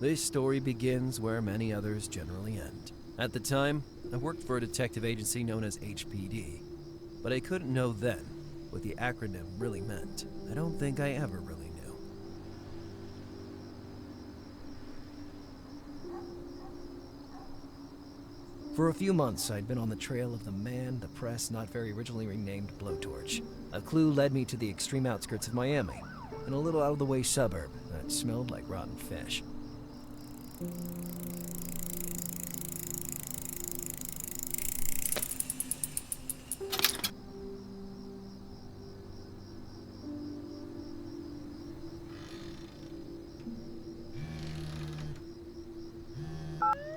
This story begins where many others generally end. At the time, I worked for a detective agency known as HPD, but I couldn't know then what the acronym really meant. I don't think I ever really knew. For a few months, I'd been on the trail of the man the press not very originally renamed Blowtorch. A clue led me to the extreme outskirts of Miami, in a little out-of-the-way suburb that smelled like rotten fish.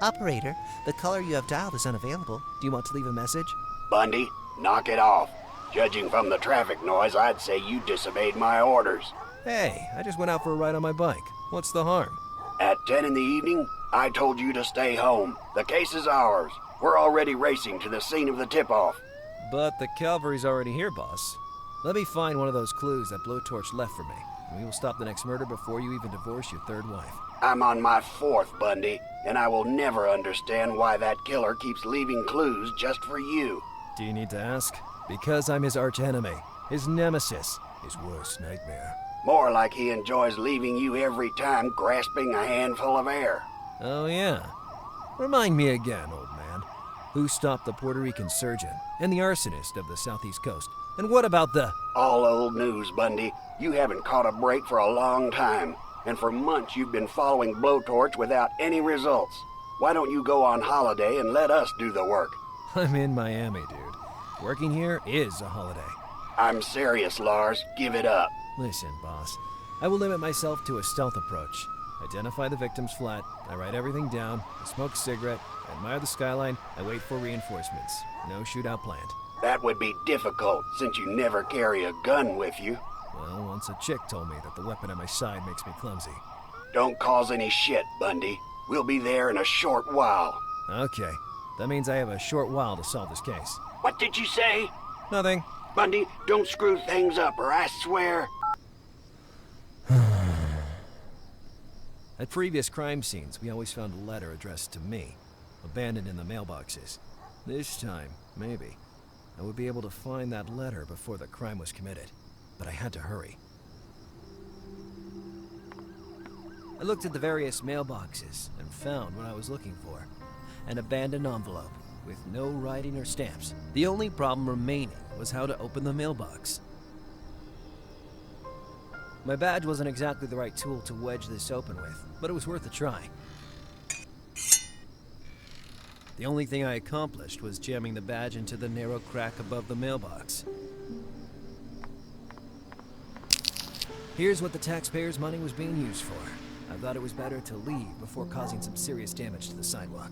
Operator, the caller you have dialed is unavailable. Do you want to leave a message? Bundy, knock it off. Judging from the traffic noise, I'd say you disobeyed my orders. Hey, I just went out for a ride on my bike. What's the harm? At 10 in the evening, I told you to stay home. The case is ours. We're already racing to the scene of the tip-off. But the cavalry's already here, boss. Let me find one of those clues that Blowtorch left for me, and we will stop the next murder before you even divorce your third wife. I'm on my fourth, Bundy, and I will never understand why that killer keeps leaving clues just for you. Do you need to ask? Because I'm his archenemy, his nemesis, his worst nightmare. More like he enjoys leaving you every time grasping a handful of air. Oh yeah. Remind me again, old man. Who stopped the Puerto Rican surgeon and the arsonist of the southeast coast? And what about the... All old news, Bundy. You haven't caught a break for a long time. And for months you've been following Blowtorch without any results. Why don't you go on holiday and let us do the work? I'm in Miami, dude. Working here is a holiday. I'm serious, Lars. Give it up. Listen, boss. I will limit myself to a stealth approach. Identify the victim's flat, I write everything down, I smoke a cigarette, I admire the skyline, I wait for reinforcements. No shootout planned. That would be difficult, since you never carry a gun with you. Well, once a chick told me that the weapon at my side makes me clumsy. Don't cause any shit, Bundy. We'll be there in a short while. Okay. That means I have a short while to solve this case. What did you say? Nothing. Bundy, don't screw things up or I swear... At previous crime scenes, we always found a letter addressed to me, abandoned in the mailboxes. This time, maybe, I would be able to find that letter before the crime was committed. But I had to hurry. I looked at the various mailboxes and found what I was looking for. An abandoned envelope with no writing or stamps. The only problem remaining was how to open the mailbox. My badge wasn't exactly the right tool to wedge this open with, but it was worth a try. The only thing I accomplished was jamming the badge into the narrow crack above the mailbox. Here's what the taxpayers' money was being used for. I thought it was better to leave before causing some serious damage to the sidewalk.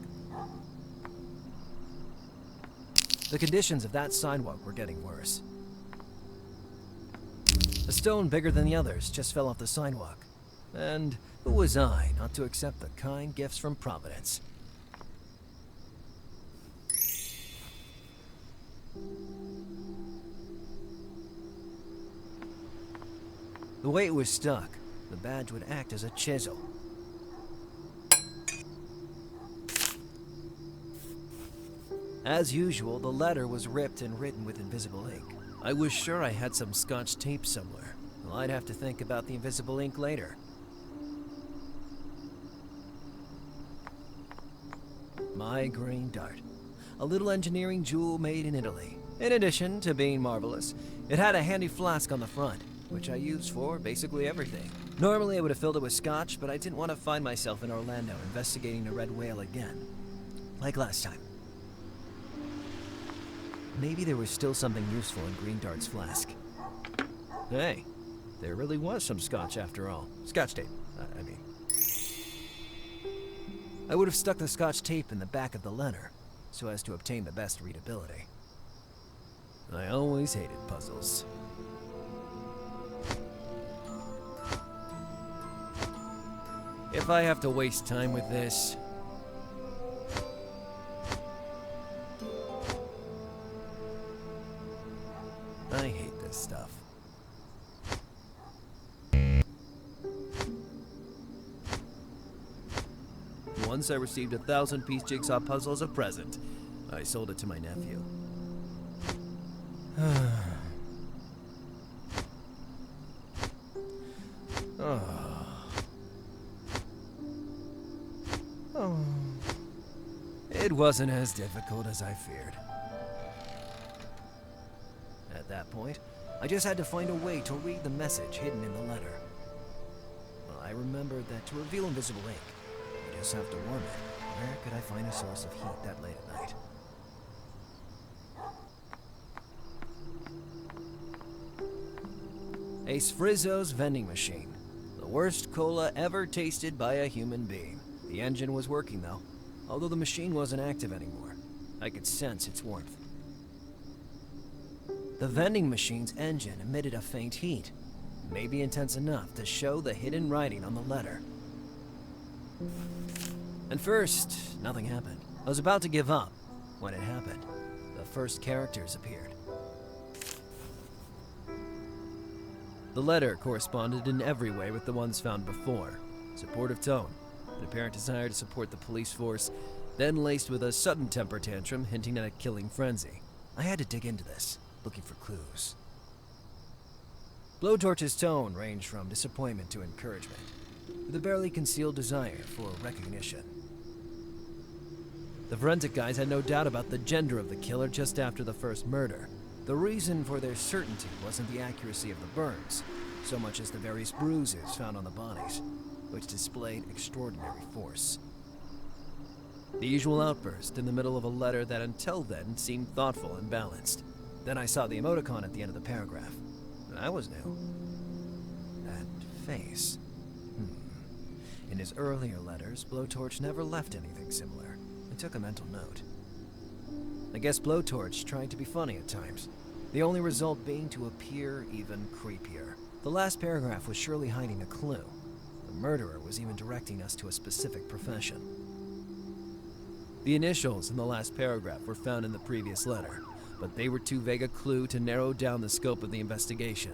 The conditions of that sidewalk were getting worse. A stone bigger than the others just fell off the sidewalk. And who was I not to accept the kind gifts from Providence? The way it was stuck, the badge would act as a chisel. As usual, the letter was ripped and written with invisible ink. I was sure I had some Scotch tape somewhere. Well, I'd have to think about the invisible ink later. My green dart. A little engineering jewel made in Italy. In addition to being marvelous, it had a handy flask on the front, which I used for basically everything. Normally I would have filled it with scotch, but I didn't want to find myself in Orlando investigating a red whale again. Like last time. Maybe there was still something useful in Green Dart's flask. Hey, there really was some scotch after all. Scotch tape, I mean. I would have stuck the scotch tape in the back of the letter, so as to obtain the best readability. I always hated puzzles. If I have to waste time with this... I hate this stuff. Once I received a 1,000-piece jigsaw puzzle as a present. I sold it to my nephew. It wasn't as difficult as I feared. At that point, I just had to find a way to read the message hidden in the letter. Well, I remembered that to reveal invisible ink, you just have to warm it. Where could I find a source of heat that late at night? A Sfrizzo's vending machine. The worst cola ever tasted by a human being. The engine was working though, although the machine wasn't active anymore. I could sense its warmth. The vending machine's engine emitted a faint heat, maybe intense enough to show the hidden writing on the letter. And first, nothing happened. I was about to give up when it happened. The first characters appeared. The letter corresponded in every way with the ones found before. Supportive tone, an apparent desire to support the police force, then laced with a sudden temper tantrum hinting at a killing frenzy. I had to dig into this, looking for clues. Blowtorch's tone ranged from disappointment to encouragement, with a barely concealed desire for recognition. The forensic guys had no doubt about the gender of the killer just after the first murder. The reason for their certainty wasn't the accuracy of the burns, so much as the various bruises found on the bodies, which displayed extraordinary force. The usual outburst in the middle of a letter that until then seemed thoughtful and balanced. Then I saw the emoticon at the end of the paragraph. That was new. That face. In his earlier letters, Blowtorch never left anything similar. I took a mental note. I guess Blowtorch tried to be funny at times, the only result being to appear even creepier. The last paragraph was surely hiding a clue. The murderer was even directing us to a specific profession. The initials in the last paragraph were found in the previous letter, but they were too vague a clue to narrow down the scope of the investigation.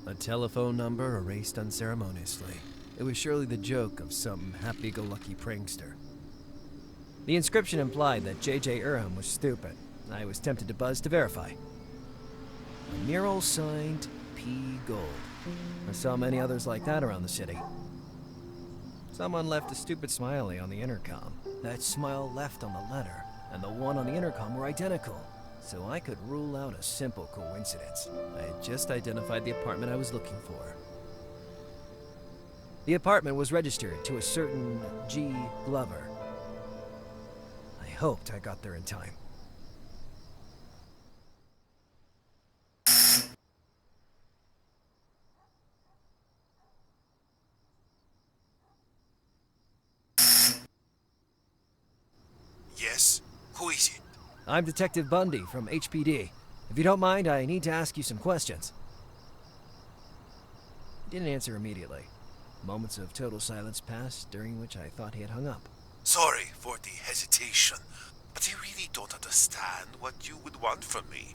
A telephone number erased unceremoniously. It was surely the joke of some happy-go-lucky prankster. The inscription implied that J.J. Urham was stupid. I was tempted to buzz to verify. A mural signed P. Gold. I saw many others like that around the city. Someone left a stupid smiley on the intercom. That smile left on the letter, and the one on the intercom were identical. So I could rule out a simple coincidence. I had just identified the apartment I was looking for. The apartment was registered to a certain G. Glover. I hoped I got there in time. Yes? Who is it? I'm Detective Bundy from HPD. If you don't mind, I need to ask you some questions. He didn't answer immediately. Moments of total silence passed, during which I thought he had hung up. Sorry for the hesitation, but I really don't understand what you would want from me.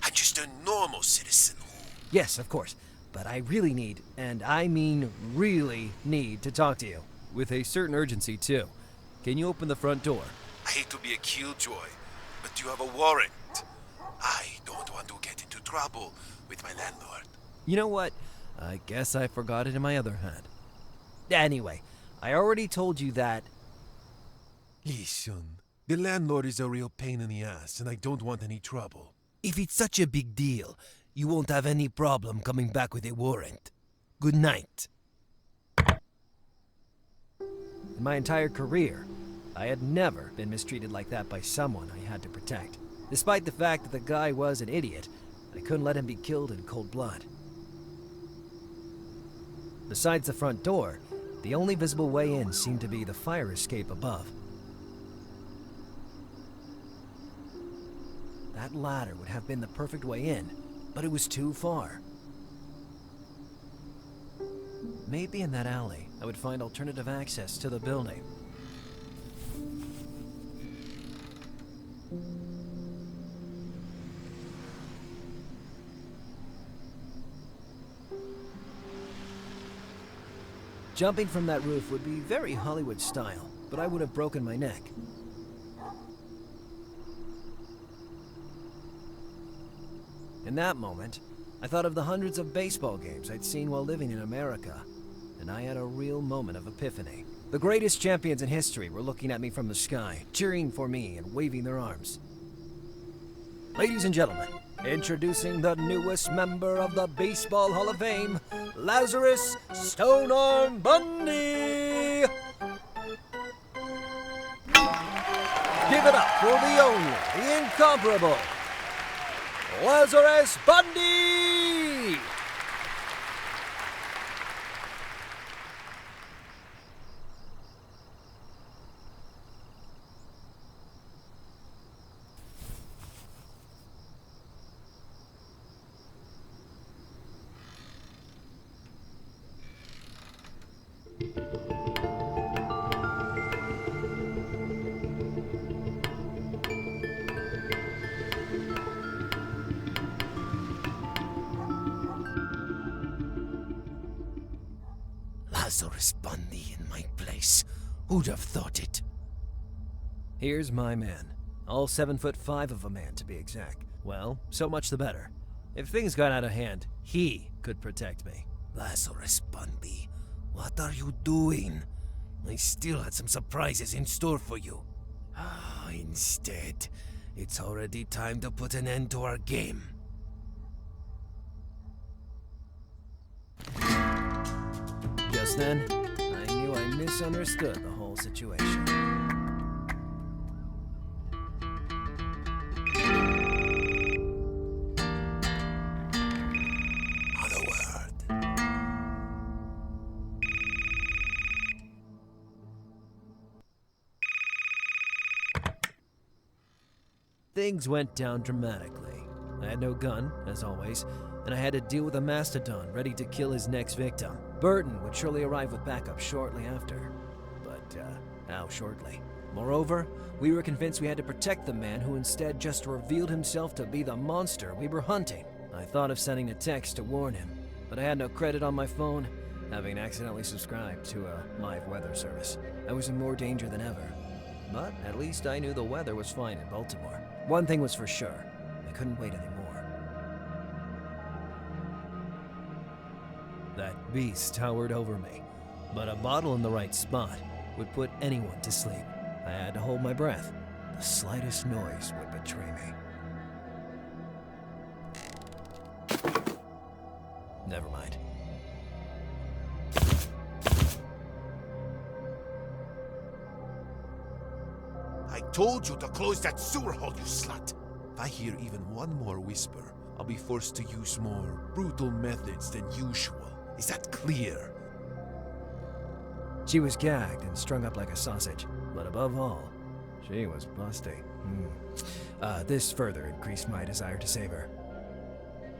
I'm just a normal citizen who... Yes, of course. But I really need, and I mean really need, to talk to you. With a certain urgency, too. Can you open the front door? I hate to be a killjoy, but you have a warrant. I don't want to get into trouble with my landlord. You know what? I guess I forgot it in my other hand. Anyway, I already told you that... Listen, the landlord is a real pain in the ass, and I don't want any trouble. If it's such a big deal, you won't have any problem coming back with a warrant. Good night. In my entire career, I had never been mistreated like that by someone I had to protect. Despite the fact that the guy was an idiot, I couldn't let him be killed in cold blood. Besides the front door, the only visible way in seemed to be the fire escape above. That ladder would have been the perfect way in, but it was too far. Maybe in that alley, I would find alternative access to the building. Jumping from that roof would be very Hollywood style, but I would have broken my neck. In that moment, I thought of the hundreds of baseball games I'd seen while living in America, and I had a real moment of epiphany. The greatest champions in history were looking at me from the sky, cheering for me and waving their arms. Ladies and gentlemen, introducing the newest member of the Baseball Hall of Fame, Lazarus Stonearm Bundy! Give it up for the only, the incomparable, Lazarus Bundy! Lazarus Bundy in my place. Who'd have thought it? Here's my man. All 7'5" of a man, to be exact. Well, so much the better. If things got out of hand, he could protect me. Lazarus Bundy, what are you doing? I still had some surprises in store for you. Instead, it's already time to put an end to our game. Just then, I knew I misunderstood the whole situation. Not a word. Things went down dramatically. I had no gun, as always, and I had to deal with a mastodon ready to kill his next victim. Burton would surely arrive with backup shortly after. But, how shortly? Moreover, we were convinced we had to protect the man who instead just revealed himself to be the monster we were hunting. I thought of sending a text to warn him, but I had no credit on my phone, having accidentally subscribed to a live weather service. I was in more danger than ever. But at least I knew the weather was fine in Baltimore. One thing was for sure, I couldn't wait anymore. That beast towered over me, but a bottle in the right spot would put anyone to sleep. I had to hold my breath. The slightest noise would betray me. Never mind. I told you to close that sewer hole, you slut! If I hear even one more whisper, I'll be forced to use more brutal methods than usual. Is that clear? She was gagged and strung up like a sausage, but above all, she was busty. This further increased my desire to save her.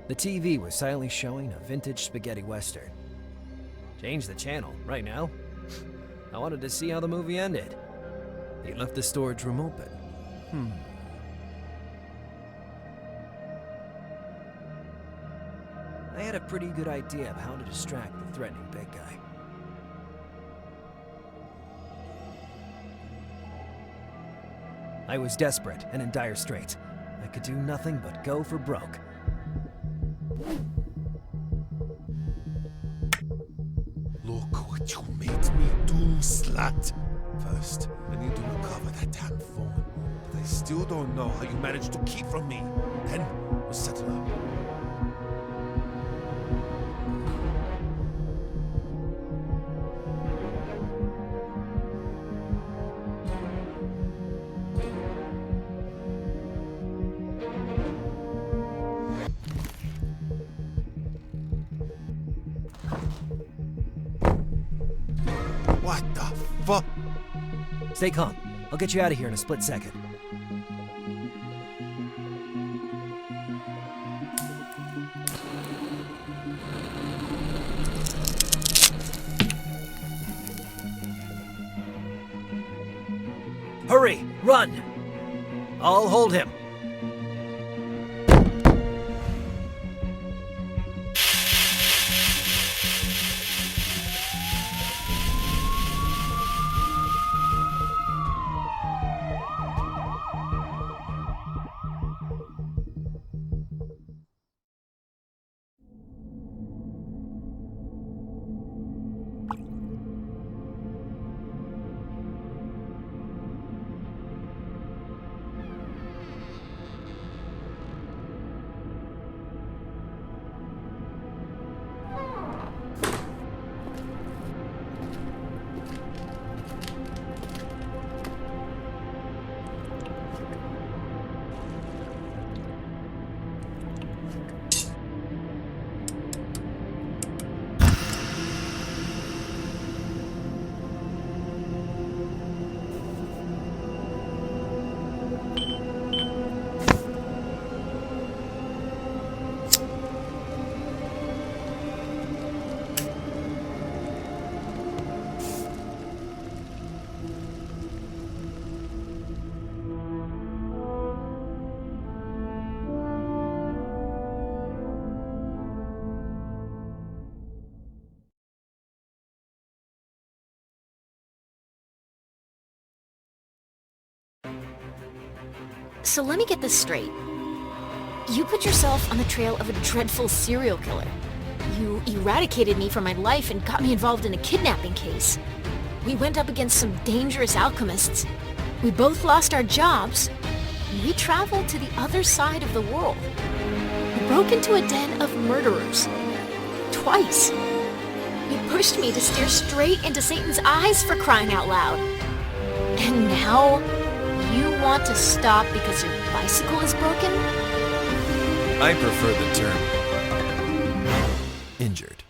The TV was silently showing a vintage spaghetti western. Change the channel, right now? I wanted to see how the movie ended. He left the storage room open. I had a pretty good idea of how to distract the threatening big guy. I was desperate and in dire straits. I could do nothing but go for broke. Look what you made me do, slut! First, I need to recover that damn phone, but I still don't know how you managed to keep from me. Then, we'll settle up. What the fuck? Stay calm. I'll get you out of here in a split second. Hurry! Run! I'll hold him. So let me get this straight. You put yourself on the trail of a dreadful serial killer. You eradicated me from my life and got me involved in a kidnapping case. We went up against some dangerous alchemists. We both lost our jobs. We traveled to the other side of the world. We broke into a den of murderers. Twice. You pushed me to stare straight into Satan's eyes, for crying out loud. And now, you want to stop because your bicycle is broken? I prefer the term injured.